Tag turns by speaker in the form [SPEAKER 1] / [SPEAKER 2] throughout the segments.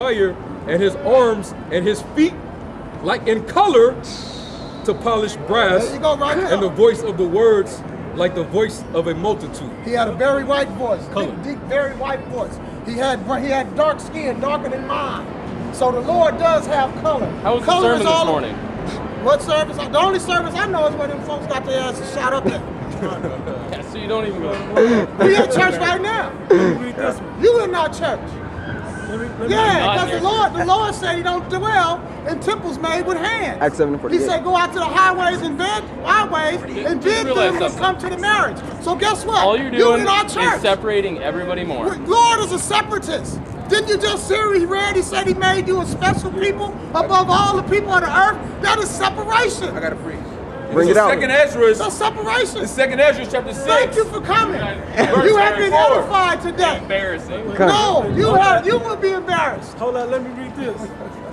[SPEAKER 1] fire, and his arms and his feet like in color to polished brass,
[SPEAKER 2] There you go, right there.
[SPEAKER 1] and the voice of the words like the voice of a multitude.
[SPEAKER 2] He had a very white voice,
[SPEAKER 1] Color.
[SPEAKER 2] deep, very white voice. He had dark skin, darker than mine. So the Lord does have color.
[SPEAKER 3] How was the
[SPEAKER 2] Color
[SPEAKER 3] sermon
[SPEAKER 2] is all-
[SPEAKER 3] this morning?
[SPEAKER 2] What service? The only service I know is when them folks got their asses shot up there.
[SPEAKER 3] Yeah, so you don't even go.
[SPEAKER 2] We in church right now.
[SPEAKER 4] Read this one.
[SPEAKER 2] You in our church.
[SPEAKER 4] Let me
[SPEAKER 2] Yeah,
[SPEAKER 3] Not
[SPEAKER 2] because
[SPEAKER 3] here.
[SPEAKER 2] the Lord said he don't dwell in temples made with hands.
[SPEAKER 5] Acts 7:48.
[SPEAKER 2] He said go out to the highways and byways and bid
[SPEAKER 3] realize
[SPEAKER 2] them to
[SPEAKER 3] something.
[SPEAKER 2] come to the marriage. So guess what?
[SPEAKER 3] All you're
[SPEAKER 2] You
[SPEAKER 3] doing
[SPEAKER 2] in our
[SPEAKER 3] is
[SPEAKER 2] church.
[SPEAKER 3] separating everybody more.
[SPEAKER 2] Lord is a separatist. Didn't you just hear he read? He said he made you a special people above all the people on the earth. That is separation.
[SPEAKER 6] I got to preach.
[SPEAKER 5] Bring it out.
[SPEAKER 1] Second Ezra,
[SPEAKER 2] That's separation.
[SPEAKER 1] Second Ezra chapter 6.
[SPEAKER 2] Thank you for coming.
[SPEAKER 1] Verse
[SPEAKER 2] You have been
[SPEAKER 1] 34.
[SPEAKER 2] edified today.
[SPEAKER 3] Embarrassing.
[SPEAKER 2] No, you will be embarrassed.
[SPEAKER 4] Hold on, let me read this.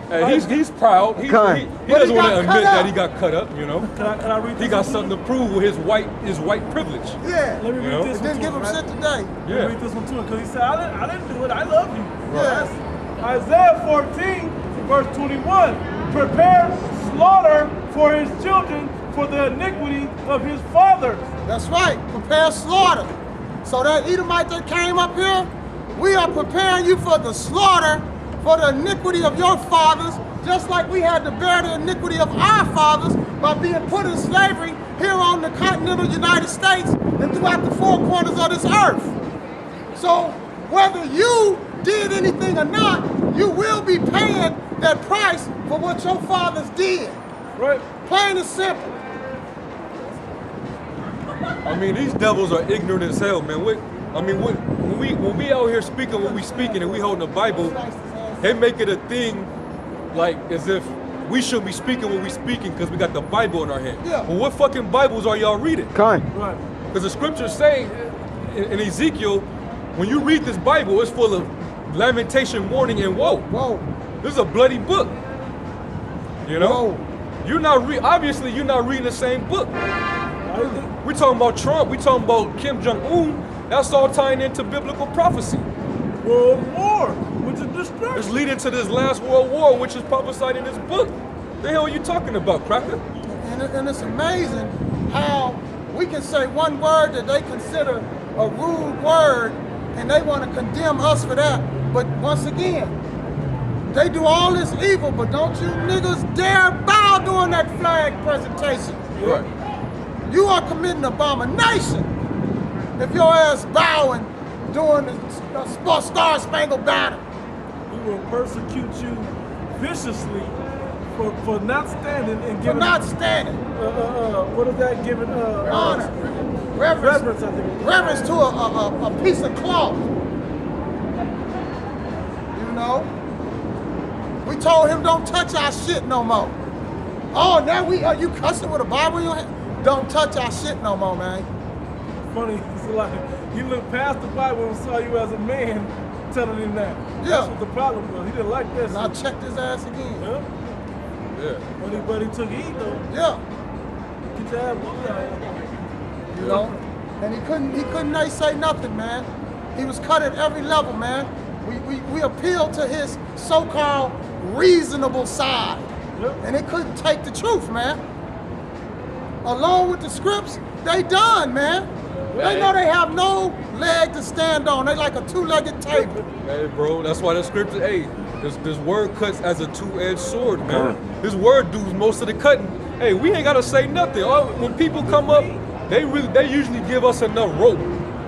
[SPEAKER 1] Hey, he's proud. He
[SPEAKER 5] Con.
[SPEAKER 2] But
[SPEAKER 1] doesn't
[SPEAKER 2] he
[SPEAKER 1] want to
[SPEAKER 2] got cut
[SPEAKER 1] admit that
[SPEAKER 2] up.
[SPEAKER 1] he got cut up, you know.
[SPEAKER 4] Can I read this?
[SPEAKER 1] He got
[SPEAKER 4] one?
[SPEAKER 1] something to prove with his white privilege.
[SPEAKER 2] Yeah.
[SPEAKER 4] Let me
[SPEAKER 1] You
[SPEAKER 4] read
[SPEAKER 1] know?
[SPEAKER 4] this one.
[SPEAKER 2] Didn't
[SPEAKER 4] to
[SPEAKER 2] give him
[SPEAKER 4] right?
[SPEAKER 2] shit today.
[SPEAKER 4] Let
[SPEAKER 1] Yeah.
[SPEAKER 4] me read this one too, because he said, I didn't do it, I love you.
[SPEAKER 2] Yes.
[SPEAKER 4] Isaiah 14, verse 21. Prepare slaughter for his children for the iniquity of his fathers.
[SPEAKER 2] That's right. Prepare slaughter. So that Edomite that came up here, we are preparing you for the slaughter for the iniquity of your fathers, just like we had to bear the iniquity of our fathers by being put in slavery here on the continental United States and throughout the four corners of this earth. So whether you did anything or not, you will be paying that price for what your fathers did.
[SPEAKER 4] Right?
[SPEAKER 2] Plain and simple.
[SPEAKER 1] I mean, these devils are ignorant as hell, man. When we out here speaking what we speaking and we holding the Bible, they make it a thing like as if we shouldn't be speaking what we speaking because we got the Bible in our hand.
[SPEAKER 2] Yeah.
[SPEAKER 1] Well, what fucking Bibles are y'all reading?
[SPEAKER 5] Con.
[SPEAKER 4] Right.
[SPEAKER 1] Because the scriptures say in Ezekiel, when you read this Bible, it's full of lamentation, mourning, and woe.
[SPEAKER 2] Whoa.
[SPEAKER 1] This is a bloody book. You know?
[SPEAKER 2] Whoa.
[SPEAKER 1] Obviously you're not reading the same book. We're talking about Trump, we talking about Kim Jong-un. That's all tying into biblical prophecy.
[SPEAKER 4] World War, which is
[SPEAKER 1] It's
[SPEAKER 4] destruction.
[SPEAKER 1] leading to this last world war, which is prophesied in this book. The hell are you talking about, cracker?
[SPEAKER 2] And it's amazing how we can say one word that they consider a rude word and they want to condemn us for that. But once again, they do all this evil, but don't you niggas dare bow during that flag presentation.
[SPEAKER 1] Right.
[SPEAKER 2] You are committing abomination if your ass bowing during the Star Spangled Banner.
[SPEAKER 4] We will persecute you viciously for not standing and
[SPEAKER 2] For
[SPEAKER 4] giving
[SPEAKER 2] not standing.
[SPEAKER 4] what is that? Giving
[SPEAKER 2] Honor. Reverence.
[SPEAKER 4] reverence, I think.
[SPEAKER 2] Reverence to a piece of cloth. You know? We told him don't touch our shit no more. Oh, now you cussing with a Bible in your hand? Don't touch our shit no more, man.
[SPEAKER 4] Funny, it's like he looked past the Bible and saw you as a man telling him that.
[SPEAKER 2] Yeah.
[SPEAKER 4] That's what the problem was. He didn't like that
[SPEAKER 2] And I
[SPEAKER 4] shit.
[SPEAKER 2] checked his ass again.
[SPEAKER 4] Yeah.
[SPEAKER 1] Yeah.
[SPEAKER 4] But he took heed though.
[SPEAKER 2] Yeah.
[SPEAKER 4] Get your ass whooped out here.
[SPEAKER 2] You know? And he couldn't say nothing, man. He was cut at every level, man. We appealed to his so-called reasonable side.
[SPEAKER 4] Yep.
[SPEAKER 2] And they couldn't take the truth, man. Along with the scripts, they done, man. They know they have no leg to stand on. They like a two-legged table.
[SPEAKER 1] Hey, bro, that's why the scripture, hey, this word cuts as a two-edged sword, man. This word does most of the cutting. Hey, we ain't gotta say nothing. When people come up, they usually give us enough rope.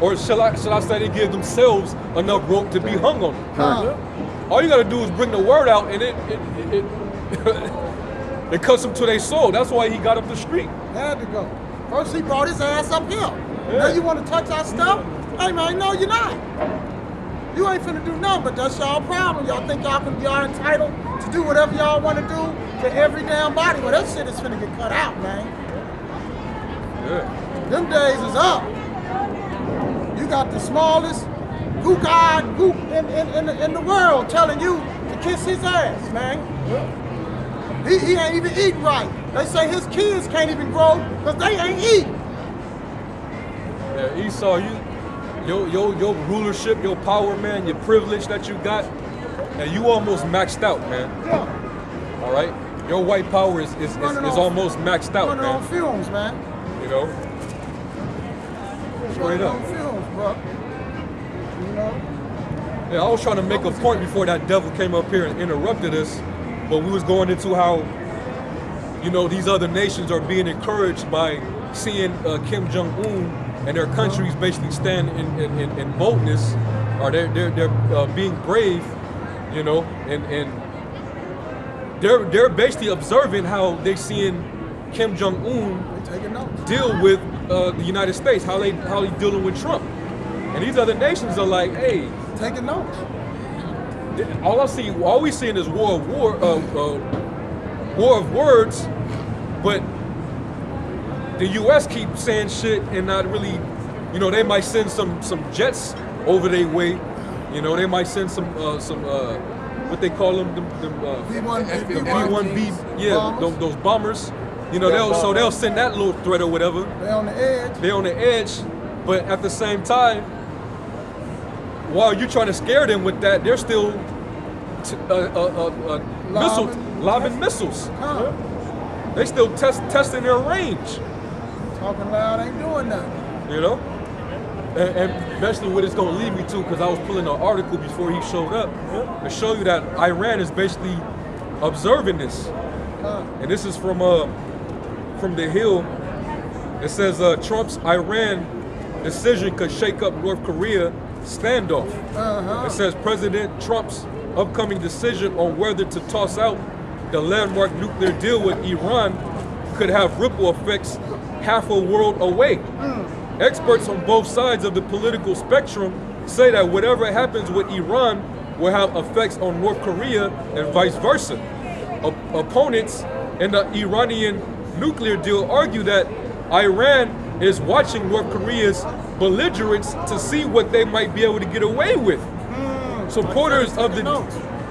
[SPEAKER 1] Or shall I say they give themselves enough rope to be hung on it. All you gotta do is bring the word out and it it cuts them to their soul. That's why he got up the street.
[SPEAKER 2] Had to go. First he brought his ass up here.
[SPEAKER 1] Yeah.
[SPEAKER 2] Now you want to touch our stuff? Hey man, no you're not. You ain't finna do nothing, but that's y'all problem. Y'all think y'all entitled to do whatever y'all want to do to every damn body. Well, that shit is finna get cut out, man.
[SPEAKER 1] Yeah.
[SPEAKER 2] Them days is up. You got the smallest gook-eyed gook in the world telling you to kiss his ass, man. He ain't even eating right. They say his kids can't even grow because they ain't eating.
[SPEAKER 1] Yeah, Esau, your rulership, your power, man, your privilege that you got, and you almost maxed out, man.
[SPEAKER 2] Yeah.
[SPEAKER 1] All right, your white power is
[SPEAKER 2] Running on-
[SPEAKER 1] almost maxed out,
[SPEAKER 2] Running on
[SPEAKER 1] man.
[SPEAKER 2] fumes, man.
[SPEAKER 1] You know, straight
[SPEAKER 2] Running
[SPEAKER 1] up.
[SPEAKER 2] on fumes, bro. You know?
[SPEAKER 1] Yeah, I was trying to make a point before that devil came up here and interrupted us, but we was going into how, you know, these other nations are being encouraged by seeing Kim Jong-un and their countries basically stand in boldness, or they're being brave, you know, and they're basically observing how they seeing Kim Jong-un
[SPEAKER 2] They taking notes.
[SPEAKER 1] deal with the United States, how they dealing with Trump, and these other nations are like, hey,
[SPEAKER 2] Taking notes.
[SPEAKER 1] all we seeing is war of words, but the U.S. keeps saying shit and not really, you know, they might send some jets over their way, you know, they might send some what they call them
[SPEAKER 2] B-1B,
[SPEAKER 1] the B-1B, yeah,
[SPEAKER 2] bombers.
[SPEAKER 1] those bombers, you know, they'll send that little threat or whatever.
[SPEAKER 2] They on the edge.
[SPEAKER 1] They're on the edge, but at the same time, while you're trying to scare them with that, they're still lobbing missiles.
[SPEAKER 2] Huh.
[SPEAKER 1] They still testing their range,
[SPEAKER 2] Talking loud ain't doing nothing.
[SPEAKER 1] you know? And eventually what it's gonna lead me to, because I was pulling an article before he showed up, to show you that Iran is basically observing this.
[SPEAKER 2] Huh.
[SPEAKER 1] And this is from The Hill. It says Trump's Iran decision could shake up North Korea standoff. It says President Trump's upcoming decision on whether to toss out the landmark nuclear deal with Iran could have ripple effects half a world away. Experts on both sides of the political spectrum say that whatever happens with Iran will have effects on North Korea and vice versa. Opponents in the Iranian nuclear deal argue that Iran is watching North Korea's belligerence to see what they might be able to get away with. Supporters of the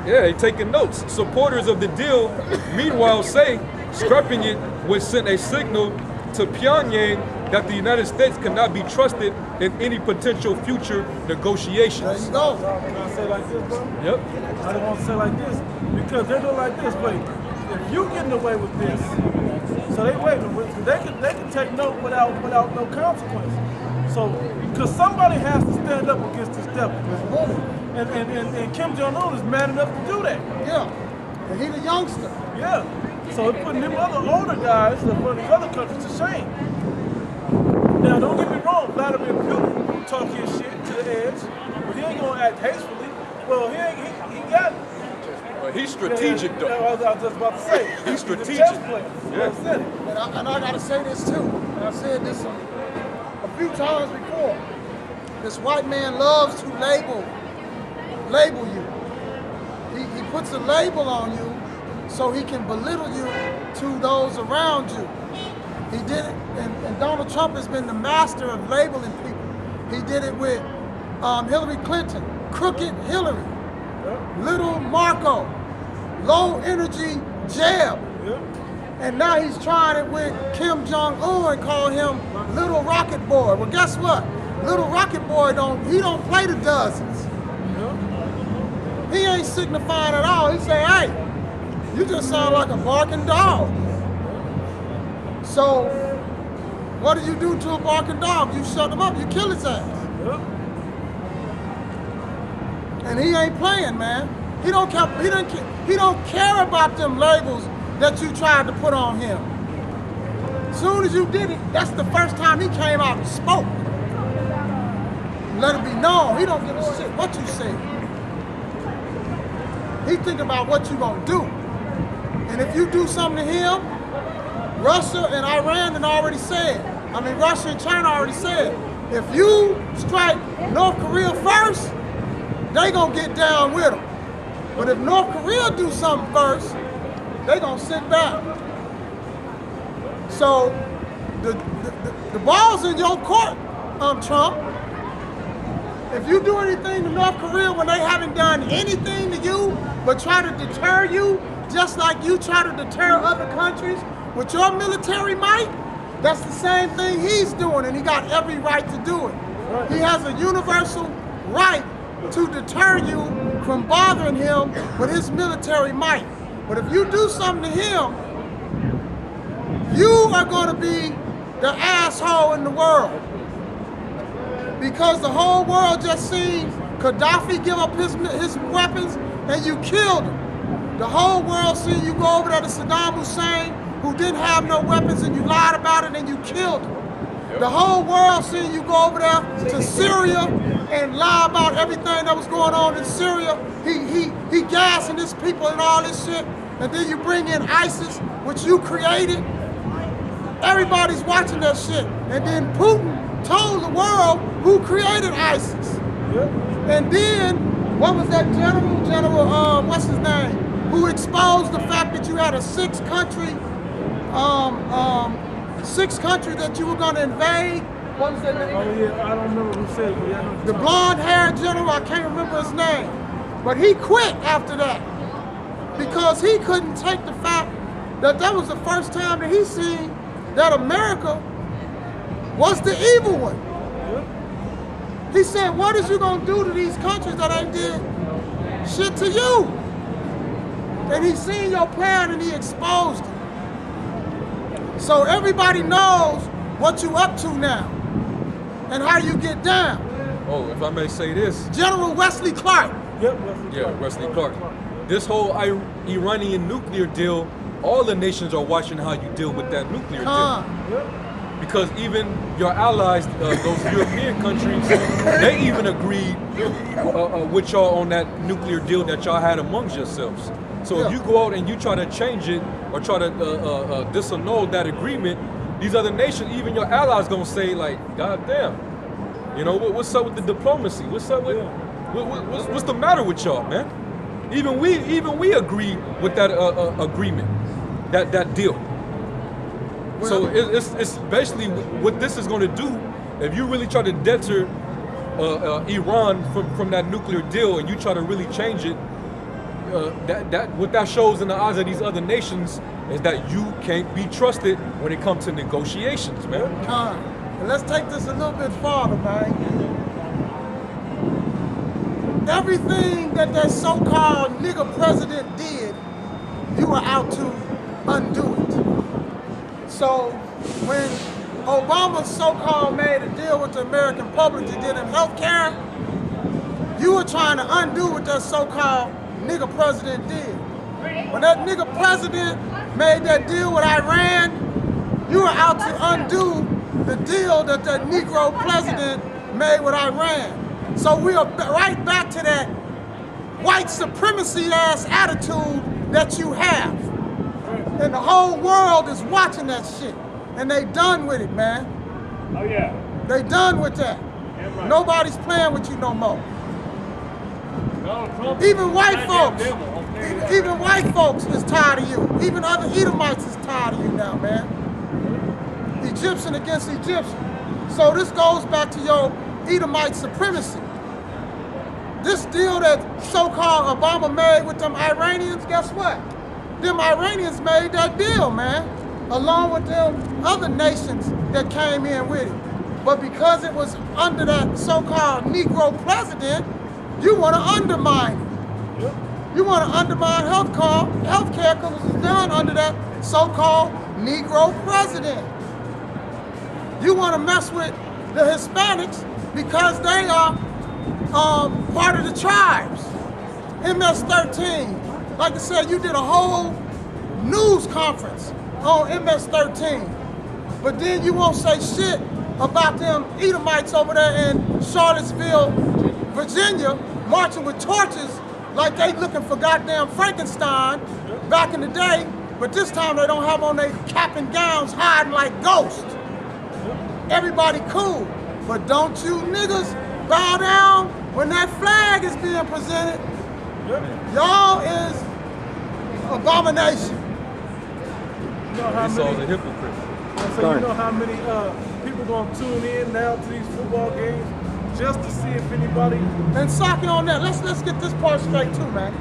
[SPEAKER 1] they taking notes. Supporters of the deal, meanwhile, say scrapping it would send a signal to Pyongyang that the United States cannot be trusted in any potential future
[SPEAKER 2] There
[SPEAKER 1] negotiations.
[SPEAKER 2] you go.
[SPEAKER 4] Can I say it like this, bro?
[SPEAKER 1] Yep.
[SPEAKER 4] I don't want to say like this because they're doing like this. Wait, if you getting away with this, so they can take note without no consequence. So because somebody has to stand up against this devil, and Kim Jong Un is man enough to do that.
[SPEAKER 2] Yeah. And he the youngster.
[SPEAKER 4] Yeah. So it's putting them other older guys that run these other countries to shame. Now don't get me wrong, Vladimir Putin talk his shit to the edge, but he ain't gonna act hastily. Well, he got.
[SPEAKER 1] He's strategic
[SPEAKER 4] Yeah,
[SPEAKER 1] though.
[SPEAKER 4] I was just about to say.
[SPEAKER 1] He's strategic.
[SPEAKER 4] a chess player.
[SPEAKER 1] Yeah.
[SPEAKER 4] I said it.
[SPEAKER 2] And I gotta say this too. And I've said this a few times before. This white man loves to label you. He puts a label on you so he can belittle you to those around you. He did it, and Donald Trump has been the master of labeling people. He did it with Hillary Clinton, crooked Hillary, little Marco, low energy Jeb.
[SPEAKER 4] Yeah.
[SPEAKER 2] And now he's trying it with Kim Jong-un and call him Little Rocket Boy. Well, guess what? Little Rocket Boy don't play the dozens. He ain't signifying at all. He say, hey, you just sound like a barking dog. So, what do you do to a barking dog? You shut him up, you kill his ass. And he ain't playing, man. He don't care about them labels that you tried to put on him. Soon as you did it, that's the first time he came out and spoke. Let it be known, he don't give a shit what you say. He think about what you gonna do. And if you do something to him, Russia and Iran had already said, Russia and China already said, if you strike North Korea first, they gonna get down with them. But if North Korea do something first, they gonna sit back. So the ball's in your court, Trump. If you do anything to North Korea when they haven't done anything to you but try to deter you, just like you try to deter other countries with your military might, that's the same thing he's doing, and he got every right to do it. He has a universal right to deter you from bothering him with his military might. But if you do something to him, you are going to be the asshole in the world. Because the whole world just seen Gaddafi give up his weapons and you killed him. The whole world seen you go over there to Saddam Hussein, who didn't have no weapons, and you lied about it and you killed him. The whole world seen you go over there to Syria and lie about everything that was going on in Syria. He gassing his people and all this shit, and then you bring in ISIS, which you created. Everybody's watching that shit. And then Putin told the world who created ISIS. And then, what was that general, what's his name? Who exposed the fact that you had a six country that you were gonna invade. What was that name?
[SPEAKER 4] Oh yeah, I don't remember who said it, but yeah, I know what
[SPEAKER 2] The
[SPEAKER 4] you're
[SPEAKER 2] blonde-haired general, I can't remember his name. But he quit after that because he couldn't take the fact that that was the first time that he seen that America was the evil one. He said, what is you gonna do to these countries that ain't did shit to you? And he seen your plan and he exposed it. So everybody knows what you up to now and how you get down.
[SPEAKER 1] Oh, if I may say this.
[SPEAKER 2] General Wesley Clark.
[SPEAKER 4] Yep,
[SPEAKER 1] Wesley Clark. This whole Iranian nuclear deal, all the nations are watching how you deal with that nuclear deal. Because even your allies, those European countries, they even agreed with y'all on that nuclear deal that y'all had amongst yourselves. So if you go out and you try to change it or try to disannul that agreement, these other nations, even your allies, gonna say like, God damn, you know, what's up with the diplomacy? What's up with, what's the matter with y'all, man? Even we agree with that agreement, that deal. So it's basically what this is going to do. If you really try to deter Iran from that nuclear deal and you try to really change it, what that shows in the eyes of these other nations is that you can't be trusted when it comes to negotiations, man.
[SPEAKER 2] And let's take this a little bit farther, man. Everything that so-called nigger president did, you were out to undo it. So when Obama so-called made a deal with the American public to get them health care, you were trying to undo what that so-called nigger president did. When that nigger president made that deal with Iran, you were out to undo the deal that Negro president made with Iran. So we are right back to that white supremacy ass attitude that you have. And the whole world is watching that shit. And they done with it, man.
[SPEAKER 5] Oh yeah.
[SPEAKER 2] They done with that.
[SPEAKER 5] Damn right.
[SPEAKER 2] Nobody's playing with you no more.
[SPEAKER 5] Donald Trump
[SPEAKER 2] Even white
[SPEAKER 5] goddamn
[SPEAKER 2] folks,
[SPEAKER 5] devil, I'll tell you that.
[SPEAKER 2] even white folks is tired of you. Even other Edomites is tired of you now, man. Egyptian against Egyptian. So this goes back to your Edomite supremacy. This deal that so-called Obama made with them Iranians, guess what? Them Iranians made that deal, man, along with them other nations that came in with it. But because it was under that so-called Negro president, you want to undermine it. You want to undermine health care because it was done under that so-called Negro president. You want to mess with the Hispanics because they are part of the tribes. MS-13. Like I said, you did a whole news conference on MS-13. But then you won't say shit about them Edomites over there in Charlottesville, Virginia, marching with torches like they looking for goddamn Frankenstein back in the day. But this time they don't have on their cap and gowns hiding like ghosts. Everybody cool. But don't you niggas bow down when that flag is being presented. Y'all is abomination.
[SPEAKER 4] You know how
[SPEAKER 1] Esau's
[SPEAKER 4] many,
[SPEAKER 1] a hypocrite.
[SPEAKER 4] so you know how many people gonna tune in now to these football games just to see if anybody.
[SPEAKER 2] And Saki on that, let's get this part straight too, man.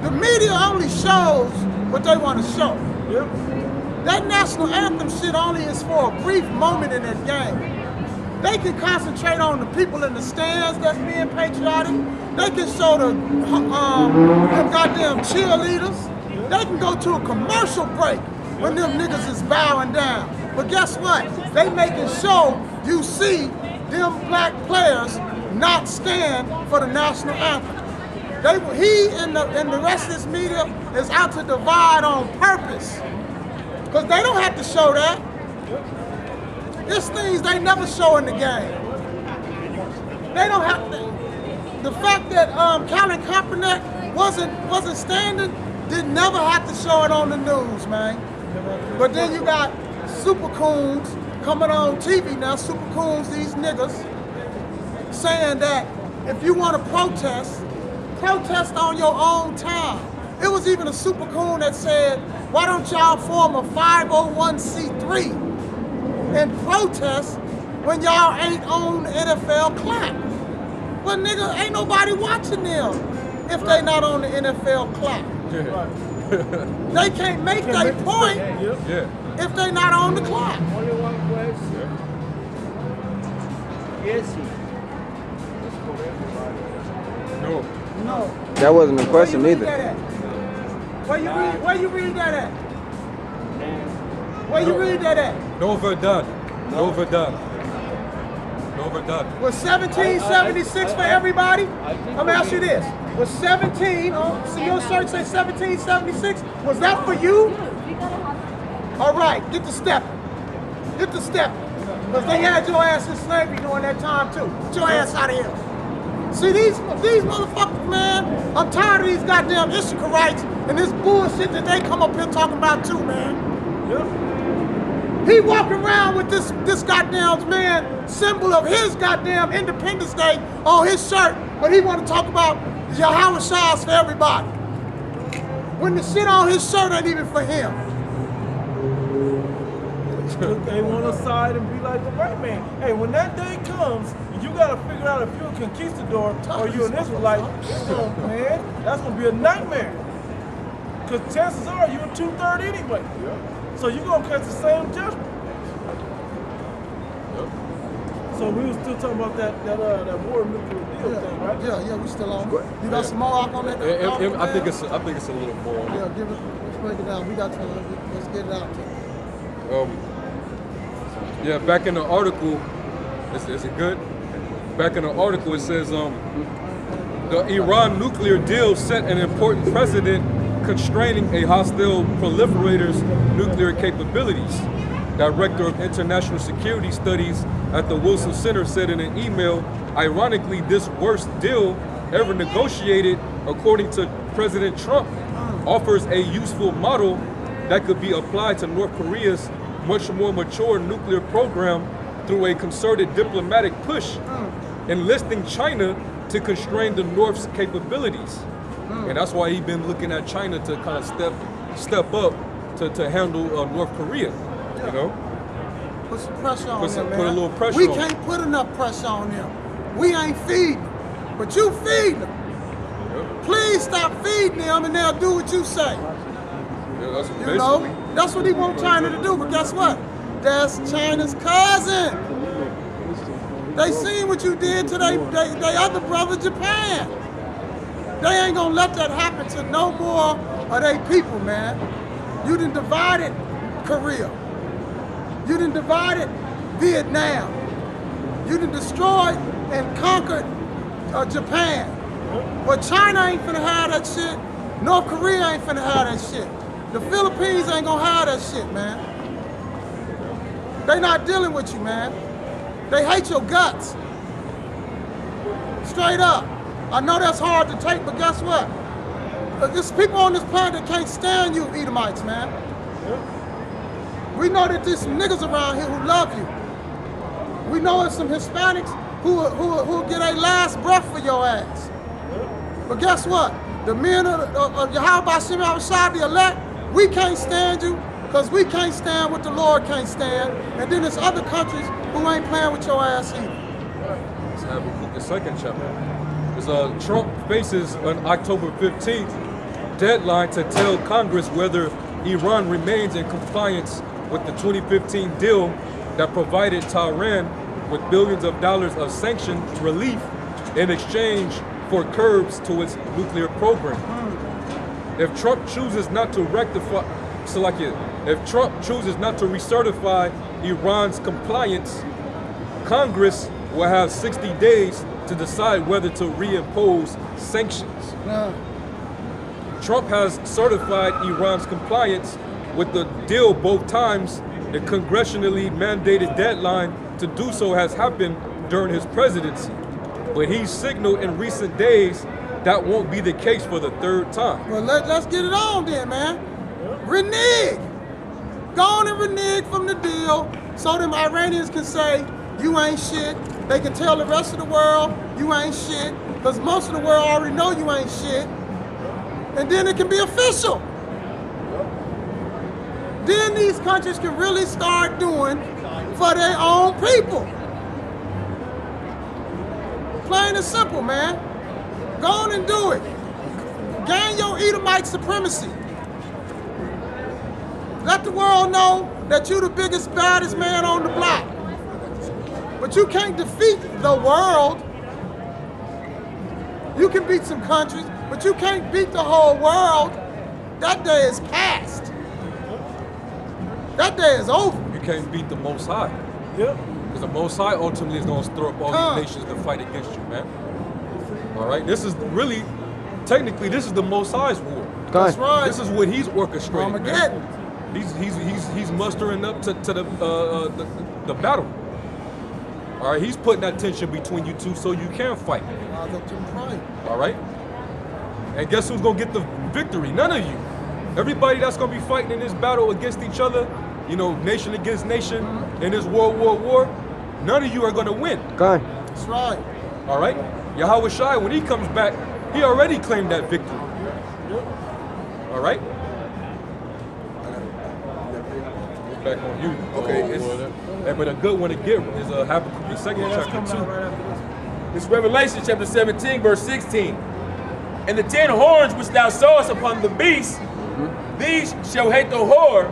[SPEAKER 2] The media only shows what they want to show.
[SPEAKER 4] Yep.
[SPEAKER 2] That national anthem shit only is for a brief moment in that game. They can concentrate on the people in the stands that's being patriotic. They can show them goddamn cheerleaders. They can go to a commercial break when them niggas is bowing down. But guess what? They making sure you see them black players not stand for the national anthem. He and the rest of this media is out to divide on purpose. Because they don't have to show that. It's things they never show in the game. They don't have to. The fact that Colin Kaepernick wasn't standing did never have to show it on the news, man. But then you got super coons coming on TV now, super coons, these niggas, saying that if you want to protest on your own time. It was even a super coon that said, why don't y'all form a 501c3 and protest when y'all ain't on the NFL clock? Well, nigga, ain't nobody watching them if they not on the NFL clock. They can't make their point if they not on the clock.
[SPEAKER 5] Only one question. Yes, he. That's for everybody.
[SPEAKER 2] No.
[SPEAKER 6] That wasn't a question
[SPEAKER 2] Where you read
[SPEAKER 6] either.
[SPEAKER 2] that at? Where you read that at? Where you read that at?
[SPEAKER 1] No Verdun. No Verdun. No Verdun.
[SPEAKER 2] Was 1776 for everybody? Let me ask you this. Was 17, see your shirt say 1776? Was that for you? All right, get the stepping. Get the stepping. Because they had your ass in slavery during that time too. Get your ass out of here. See, these motherfuckers, man, I'm tired of these goddamn Issachar rights and this bullshit that they come up here talking about too, man. He walking around with this goddamn man symbol of his goddamn Independence Day on his shirt, but he want to talk about Yahweh Shahs for everybody. When the shit on his shirt ain't even for him.
[SPEAKER 4] They want to side and be like the white man. Hey, when that day comes, you got to figure out if you're a conquistador or you're an Israelite. Man, that's going to be a nightmare. Because chances are you're a 2/3 anyway. So you're going to catch the same judgment. So we were still talking about that war nuclear deal thing, right?
[SPEAKER 2] Yeah, we still on. You got some more up on that?
[SPEAKER 1] I think it's a little more.
[SPEAKER 2] Yeah, let's break it down. We got time. Let's get it out.
[SPEAKER 1] Yeah, back in the article, is it good? Back in the article, it says the Iran nuclear deal set an important precedent constraining a hostile proliferator's nuclear capabilities. Director of International Security Studies at the Wilson Center said in an email, ironically, this worst deal ever negotiated, according to President Trump, offers a useful model that could be applied to North Korea's much more mature nuclear program through a concerted diplomatic push, enlisting China to constrain the North's capabilities. And that's why he's been looking at China to kind of step up to handle North Korea, you know?
[SPEAKER 2] Put some pressure on them, man.
[SPEAKER 1] Put a little pressure
[SPEAKER 2] we
[SPEAKER 1] on
[SPEAKER 2] can't put enough pressure on them. We ain't feeding them, but you feed them. Please stop feeding them and they'll do what you say.
[SPEAKER 1] Yeah, that's
[SPEAKER 2] You know, that's what he want China to do, but guess what? That's China's cousin. They seen what you did to their other brother, Japan. They ain't gonna let that happen to no more of their people, man. You done divided Korea. You done divided Vietnam. You done destroyed and conquered Japan. But China ain't finna have that shit. North Korea ain't finna have that shit. The Philippines ain't gonna have that shit, man. They not dealing with you, man. They hate your guts. Straight up. I know that's hard to take, but guess what? There's people on this planet that can't stand you Edomites, man. We know that there's some niggas around here who love you. We know there's some Hispanics who'll get a last breath for your ass. But guess what? The men of Yahweh Hashem Shah, the elect, we can't stand you because we can't stand what the Lord can't stand. And then there's other countries who ain't playing with your ass either.
[SPEAKER 1] Let's have the second chapter. Trump faces an October 15th deadline to tell Congress whether Iran remains in compliance with the 2015 deal that provided Tehran with billions of dollars of sanction relief in exchange for curbs to its nuclear program. If Trump chooses not to rectify, if Trump chooses not to recertify Iran's compliance, Congress will have 60 days to decide whether to reimpose sanctions. Trump has certified Iran's compliance with the deal both times. The congressionally mandated deadline to do so has happened during his presidency, but he signaled in recent days that won't be the case for the third time.
[SPEAKER 2] Well, let's get it on then, man. Renege. Go on and renege from the deal so them Iranians can say, you ain't shit. They can tell the rest of the world, you ain't shit, because most of the world already know you ain't shit. And then it can be official. Then these countries can really start doing for their own people. Plain and simple, man. Go on and do it. Gain your Edomite supremacy. Let the world know that you the biggest, baddest man on the block. But you can't defeat the world. You can beat some countries, but you can't beat the whole world. That day is past. That day is over.
[SPEAKER 1] You can't beat the Most High.
[SPEAKER 4] Yep.
[SPEAKER 1] Because the Most High ultimately is going to stir up all these nations to fight against you, man. All right? This is really, technically, this is the Most High's war.
[SPEAKER 2] That's right.
[SPEAKER 1] This is what he's orchestrating,
[SPEAKER 2] Armageddon.
[SPEAKER 1] man. He's mustering up to the battle. All right? He's putting that tension between you two so you can fight. All right? And guess who's going to get the victory? None of you. Everybody that's going to be fighting in this battle against each other, you know, nation against nation, in this World War, none of you are going to win.
[SPEAKER 2] That's right.
[SPEAKER 1] All right? Yahweh Shai, when he comes back, he already claimed that victory. All right? Get back on you.
[SPEAKER 5] Okay,
[SPEAKER 1] But a good one to get is Habakkuk, the second chapter 2.
[SPEAKER 5] It's Revelation chapter 17, verse 16. And the 10 horns which thou sawest upon the beast, these shall hate the whore,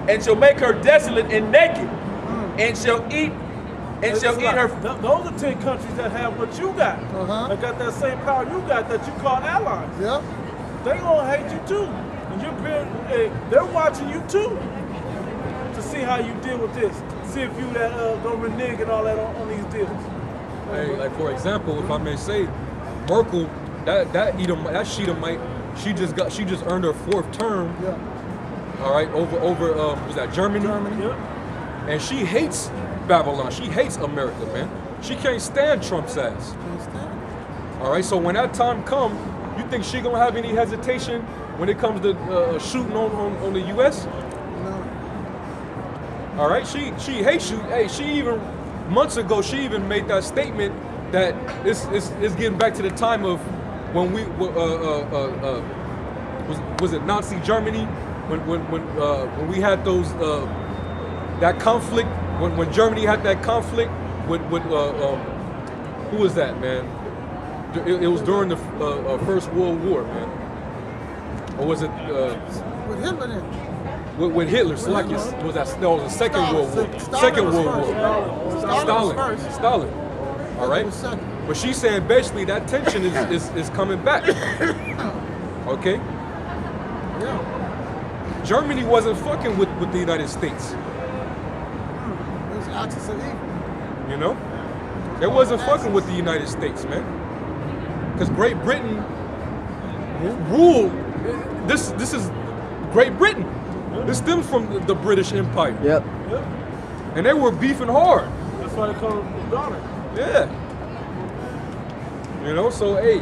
[SPEAKER 5] and shall make her desolate and naked, and shall eat her.
[SPEAKER 4] Those are 10 countries that have what you got. That got that same power you got that you call allies.
[SPEAKER 2] Yep.
[SPEAKER 4] They gonna hate you too. And they're watching you too to see how you deal with this. See if you that gonna renege and all that on these deals.
[SPEAKER 1] Hey, like for example, if I may say, Merkel, that Sheetamite, she just earned her 4th term.
[SPEAKER 2] Yeah.
[SPEAKER 1] All right, over was that Germany?
[SPEAKER 4] Yep.
[SPEAKER 1] And she hates Babylon. She hates America, man. She can't stand Trump's ass. All right, so when that time comes, you think she gonna have any hesitation when it comes to shooting on the U.S.?
[SPEAKER 2] No.
[SPEAKER 1] All right, she hates you. Hey, she even months ago she even made that statement that it's getting back to the time of when we was it Nazi Germany when we had those that conflict when Germany had that conflict with who was that, man? It was during the First World War, man. Or was it
[SPEAKER 2] With Hitler then.
[SPEAKER 1] with Hitler? It was the Second World War. Second World War. Stalin. All right. But she's saying basically that tension is coming back. Okay.
[SPEAKER 2] Yeah.
[SPEAKER 1] Germany wasn't fucking with the United States.
[SPEAKER 2] It was axis of evil.
[SPEAKER 1] You know? They wasn't fucking with the United States, man. Because Great Britain ruled. This is Great Britain. This stems from the British Empire.
[SPEAKER 6] Yep.
[SPEAKER 1] And they were beefing hard.
[SPEAKER 4] That's why they call it the daughter.
[SPEAKER 1] Yeah. You know, so hey,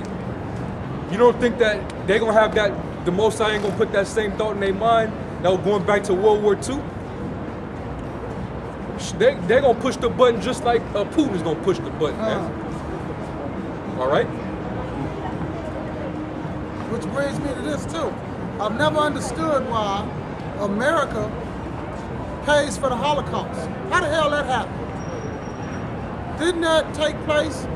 [SPEAKER 1] you don't think that they're gonna have that, the Most High ain't gonna put that same thought in their mind that was going back to World War II? They're gonna push the button just like Putin's gonna push the button, man. All right?
[SPEAKER 2] Which brings me to this too. I've never understood why America pays for the Holocaust. How the hell that happened? Didn't that take place?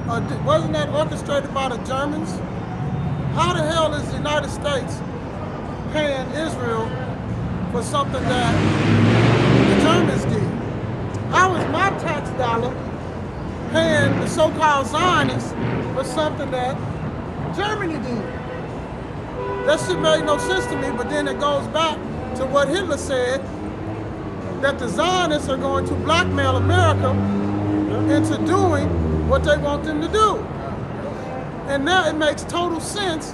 [SPEAKER 2] Wasn't that orchestrated by the Germans? How the hell is the United States paying Israel for something that the Germans did? How is my tax dollar paying the so-called Zionists for something that Germany did. That shit made no sense to me, but then it goes back to what Hitler said, that the Zionists are going to blackmail America into doing what they want them to do. And now it makes total sense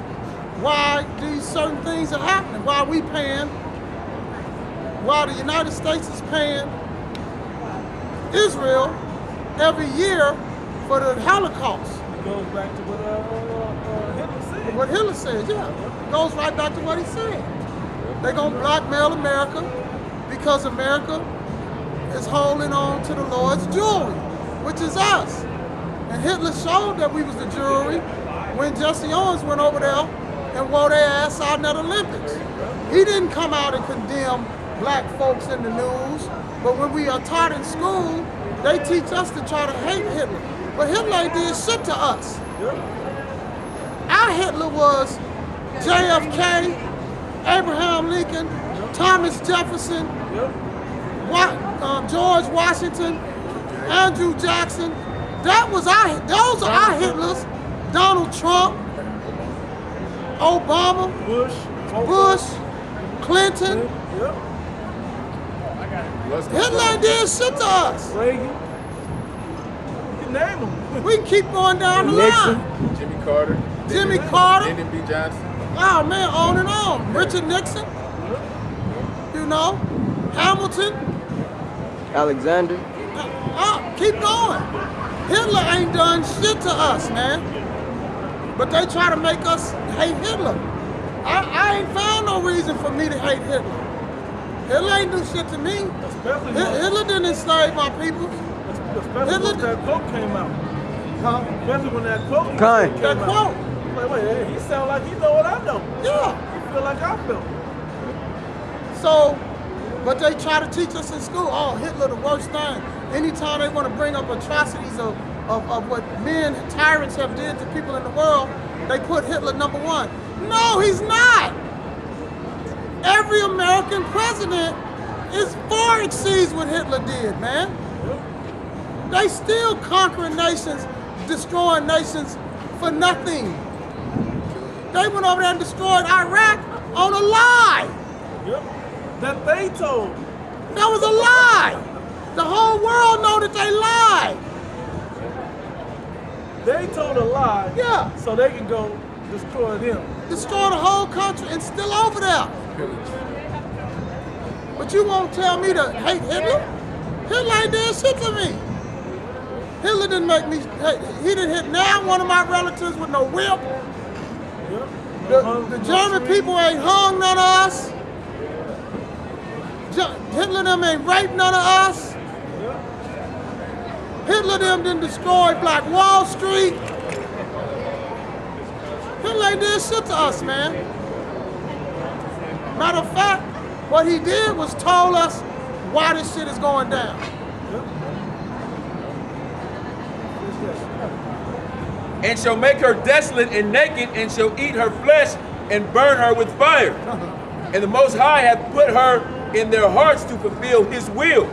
[SPEAKER 2] why these certain things are happening, why we paying, why the United States is paying Israel every year for the Holocaust.
[SPEAKER 4] It goes back to what Hitler said.
[SPEAKER 2] What Hitler said, yeah. It goes right back to what he said. They're gonna blackmail America because America is holding on to the Lord's jewelry, which is us. And Hitler showed that we was the jewelry when Jesse Owens went over there and wore their ass out in that Olympics. He didn't come out and condemn black folks in the news, but when we are taught in school, they teach us to try to hate Hitler. But Hitler ain't did shit to us. Our Hitler was JFK, Abraham Lincoln, Thomas Jefferson, George Washington, Andrew Jackson. Those are our Hitlers. Donald Trump, Obama, Bush, Clinton. Hitler ain't did shit to us.
[SPEAKER 4] Reagan. You can name them.
[SPEAKER 2] We can keep going down the line.
[SPEAKER 5] Jimmy Carter.
[SPEAKER 2] Jimmy Carter.
[SPEAKER 5] Lyndon B. Johnson.
[SPEAKER 2] Oh man, on and on. Richard Nixon. You know, Hamilton.
[SPEAKER 6] Alexander.
[SPEAKER 2] Keep going. Hitler ain't done shit to us, man. But they try to make us hate Hitler. I ain't found no reason for me to hate Hitler. Hitler ain't do shit to me. Hitler didn't enslave my people.
[SPEAKER 4] Especially when that quote came out.
[SPEAKER 2] Huh?
[SPEAKER 4] Especially when that quote came
[SPEAKER 2] That
[SPEAKER 4] out.
[SPEAKER 2] quote.
[SPEAKER 4] Wait, he sound like he know what I know.
[SPEAKER 2] Yeah.
[SPEAKER 4] He feel like I feel.
[SPEAKER 2] So, but they try to teach us in school, oh, Hitler the worst thing. Anytime they want to bring up atrocities of what men, tyrants have did to people in the world, they put Hitler number one. No, he's not. Every American president far exceeds what Hitler did, man. They still conquering nations, destroying nations for nothing. They went over there and destroyed Iraq on a lie.
[SPEAKER 4] Yep. That they told.
[SPEAKER 2] That was a lie. The whole world know that they lied.
[SPEAKER 4] They told a lie.
[SPEAKER 2] Yeah.
[SPEAKER 4] So they can go destroy them.
[SPEAKER 2] Destroy the whole country and still over there. But you won't tell me to hate Hitler? Hitler ain't did shit to me. Hitler didn't make me, he didn't hit now one of my relatives with no whip.
[SPEAKER 4] Yep.
[SPEAKER 2] The German people ain't hung none of us. Hitler them ain't raped none of us. Hitler them didn't destroy Black Wall Street. Hitler ain't did shit to us, man. Matter of fact, what he did was told us why this shit is going down.
[SPEAKER 5] And shall make her desolate and naked, and shall eat her flesh and burn her with fire. And the Most High hath put her in their hearts to fulfill his will,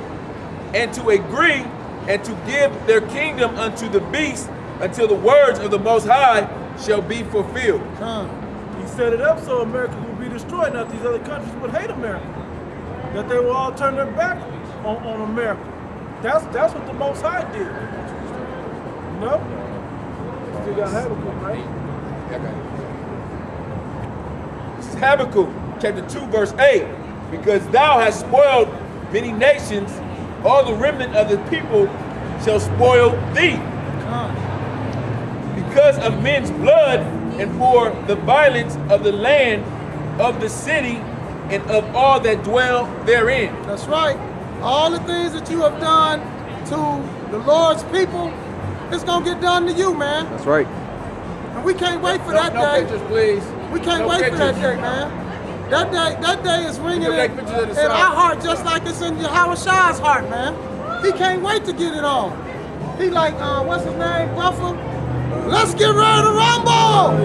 [SPEAKER 5] and to agree, and to give their kingdom unto the beast, until the words of the Most High shall be fulfilled.
[SPEAKER 4] He set it up so America would be destroyed, not these other countries would hate America. That they will all turn their back on America. That's what the Most High did. You know? Still got Habakkuk, right?
[SPEAKER 5] This is Habakkuk chapter 2 verse 8. Because thou hast spoiled many nations, all the remnant of the people shall spoil thee. Because of men's blood, and for the violence of the land, of the city, and of all that dwell therein.
[SPEAKER 2] That's right. All the things that you have done to the Lord's people, it's gonna get done to you, man.
[SPEAKER 6] That's right.
[SPEAKER 2] And we can't wait for that
[SPEAKER 5] No
[SPEAKER 2] day.
[SPEAKER 5] pictures, please.
[SPEAKER 2] We can't
[SPEAKER 5] No
[SPEAKER 2] wait for that
[SPEAKER 5] pictures.
[SPEAKER 2] day, man. That day is ringing
[SPEAKER 5] You
[SPEAKER 2] in,
[SPEAKER 5] can take pictures of the
[SPEAKER 2] in
[SPEAKER 5] sun.
[SPEAKER 2] our heart just like it's in Yahweh Shai's heart, man. He can't wait to get it on. He like, what's his name, Buffer? Let's get ready to rumble!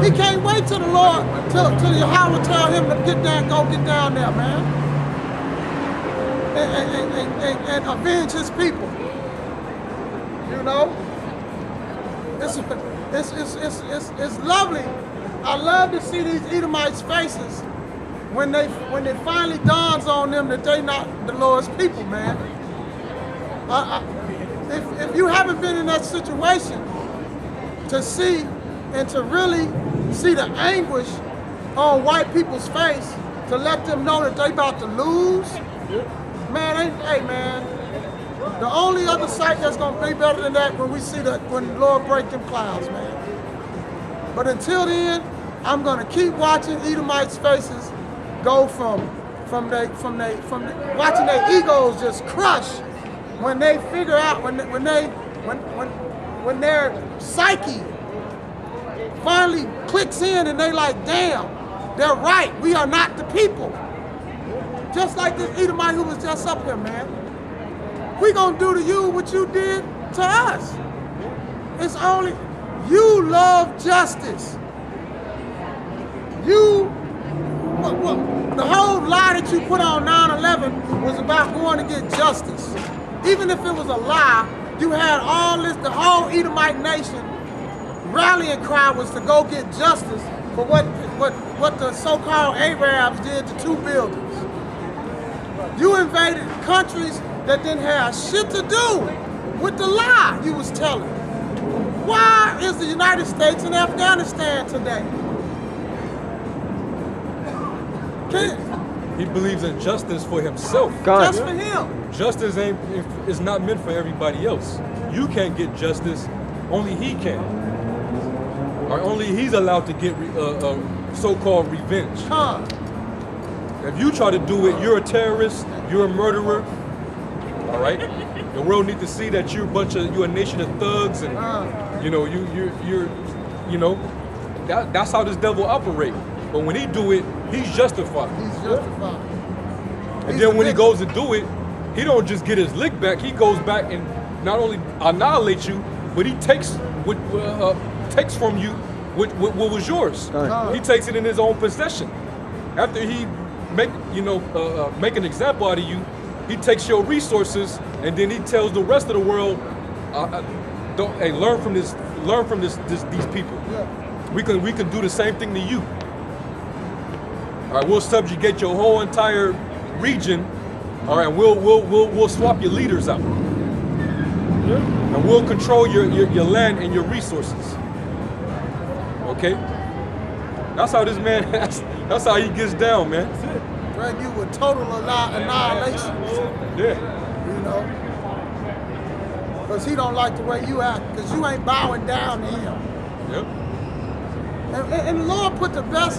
[SPEAKER 2] He can't wait till the Lord, till Yahweh tell him to get down, go get down there, man. And avenge his people. You know, it's lovely. I love to see these Edomites' faces when it finally dawns on them that they not the Lord's people, man. If you haven't been in that situation to see and to really see the anguish on white people's face, to let them know that they about to lose, man, hey man, the only other sight that's gonna be better than that when we see that, when the Lord break them clouds, man. But until then, I'm gonna keep watching Edomites' faces go from watching their egos just crush when they figure out when their psyche finally clicks in and they like, damn, they're right. We are not the people. Just like this Edomite who was just up here, man. We gonna do to you what you did to us. It's only, you love justice. The whole lie that you put on 9/11 was about going to get justice. Even if it was a lie, you had all this, the whole Edomite nation rallying cry was to go get justice for what the so-called Arabs did to 2 buildings. You invaded countries that didn't have shit to do with the lie you was telling. Why is the United States in Afghanistan today?
[SPEAKER 1] He believes in justice for himself.
[SPEAKER 2] Just for him.
[SPEAKER 1] Justice is not meant for everybody else. You can't get justice, only he can. Or only he's allowed to get so-called revenge. If you try to do it, you're a terrorist, you're a murderer, all right? The world needs to see that you're a nation of thugs, and that's how this devil operates. But when he do it, he's justified.
[SPEAKER 2] He's justified.
[SPEAKER 1] And then when he goes to do it, he don't just get his lick back. He goes back and not only annihilates you, but he takes from you what was yours. He takes it in his own possession. After he make an example out of you, he takes your resources, and then he tells the rest of the world, "Hey, learn from these people.
[SPEAKER 2] Yeah.
[SPEAKER 1] We can do the same thing to you. All right, we'll subjugate your whole entire region. All right, we'll swap your leaders out, and we'll control your land and your resources. Okay? That's how this man. That's how he gets down, man.
[SPEAKER 2] Drag you with total annihilation.
[SPEAKER 1] Yeah.
[SPEAKER 2] You know, because he don't like the way you act, because you ain't bowing down to him.
[SPEAKER 1] Yep.
[SPEAKER 2] And the Lord put the best